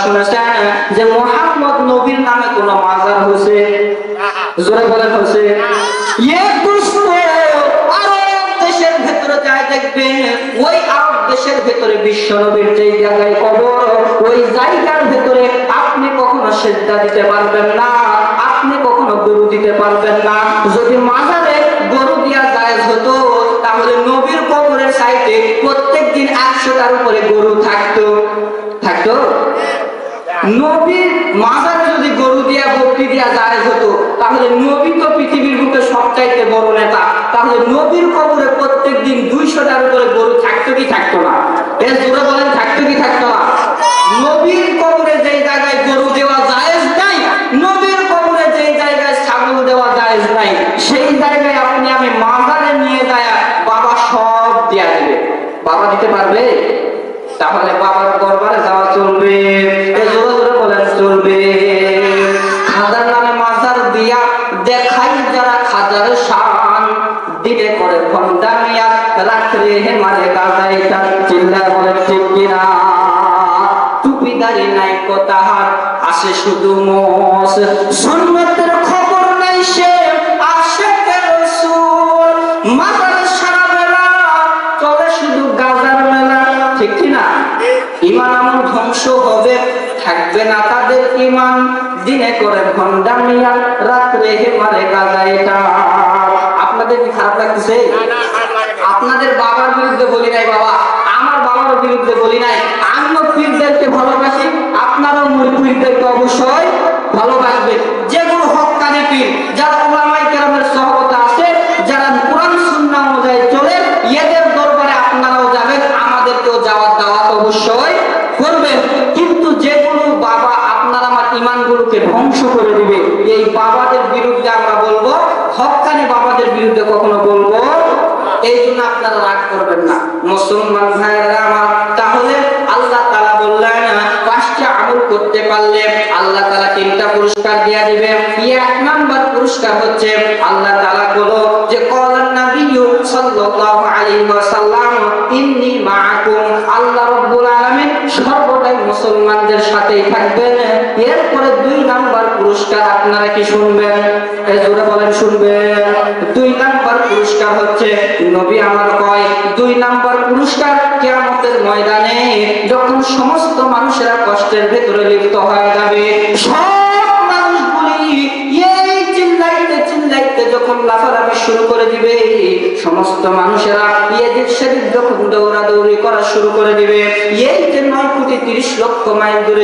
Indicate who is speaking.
Speaker 1: শুনেছেন যে মুহাম্মদ নবীর নামে কোন মাজার হয়েছে? জোরে বলেন হয়েছে? আরব দেশের ভেতরে যায় দেখবেন, ওই আরব দেশের ভেতরে বিশ্ব নবীর যে জায়গায় কবর, ওই জায়গার ভেতরে আপনি কখনো সিজদা দিতে পারবেন না, আপনি কখনো গরু দিতে পারবেন না। যদি মাজারে গরু দিয়া জায়েজ হতো, তাহলে নবীর কবরের সাইডে প্রত্যেকদিন 100টার উপরে গরু থাকতো। নবীর মাজারে যদি গরু দিয়া বকরি দিয়া জায়েজ হতো, তাহলে নবী তো পৃথিবীর বুকে সবচাইতে বড় নেতা, তাহলে নবীর কবরে প্রত্যেকদিন 200টার উপরে গরু থাকতো কি থাকতো না? এর জোরে বলেন, থাকতো কি থাকতো না? নবীর কবরে যেই জায়গায় গরু দেওয়া জায়েজ নাই, নবীর কবরে যেই জায়গায় ছাগল দেওয়া জায়েজ নাই, সেই জায়গায় আপনি আমি মাজারে নিয়ে যায় বাবা সব দিয়া দেবে। বাবা দিতে পারবে? তাহলে বাবার দরবারে যাওয়া চলবে? জোরে বলেন চলবে? খাজার নামে মাজার দিয়া দেখাই যারা খাজার শান, দিলে করে ভণ্ডামিয়া, রাত্রে মারে গাজাইটা। চিল্লায় বলেন ঠিক কিনা? টুপিদারি নাই কোথাহার, আসে শুধু মোষ, সুন্নতের খবর নাই সে, আসে রাসূল। মাজার সারা বেলা চলে শুধু গাজার মেলা, ঠিক কিনা? ইমান আমল ধ্বংস হবে, থাকবে না তাদের ইমান, দিনে করে ভণ্ডামিয়া, রাত্রে মারে গাজাইটা। আপনাদের কি খারাপ লাগতেছে? আপনাদের বাবার বিরুদ্ধে বলি নাই বাবা, আমার বাবার বিরুদ্ধে বলি নাই। আমিও পীরদেরকে ভালোবাসি, আপনারাও মুরিদদেরকে অবশ্যই ভালোবাসবেন। যেগুলো হক্কানি পীর, যারা উলামায়ে কেরামের সহবতে আছে, যারা কোরআন সুন্নাহ অনুযায়ী চলে, এদের দরবারে আপনারাও যাবেন, আমাদেরকেও যাওয়ার দাওয়াত অবশ্যই করবেন। কিন্তু যেগুলো বাবা আপনার আমার ইমানগুলোকে ধ্বংস করে দিবে, এই বাবাদের বিরুদ্ধে আমরা বলবো, হক্কানি বাবাদের বিরুদ্ধে কখনো বলবো। এই জন্য আপনারা রাগ করবেন না মুসলমান ভাইরা আমার। তাহলে আল্লাহ তাআলা বললেন 5টি আমল করতে পারলে আল্লাহ তাআলা 3টা পুরস্কার দিয়ে দিবে। 1 নাম্বার পুরস্কার হচ্ছে আল্লাহ তাআলা বলো যে ক্বালান নাবিয়্যু সাল্লাল্লাহু আলাইহি ওয়াসাল্লাম ইন্নী মাআকুম, আল্লাহ রাব্বুল আলামিন সর্বদাই মুসলমানদের সাথেই থাকবেন। এরপরে 2 নাম্বার পুরস্কার আপনারা কি শুনবেন? এই জোরে বলেন শুনবেন। 2 নাম্বার পুরস্কার হচ্ছে নবী আমার কয় 2 নাম্বার পুরস্কার কিয়ামতের ময়দানে যখন সমস্ত মানুষেরা কষ্টের ভেতরে লিপ্ত হয়ে যাবে, সব মানুষগুলি এই চিল্লাইতে চিল্লাইতে যখন লাফালাফি শুরু করে দিবে, সমস্ত মানুষেরা এদিক সেদিক যখন দৌড়াদৌড়ি করা শুরু করে দিবে, এই যে 9 কোটি 30 লক্ষ মাইল দূরে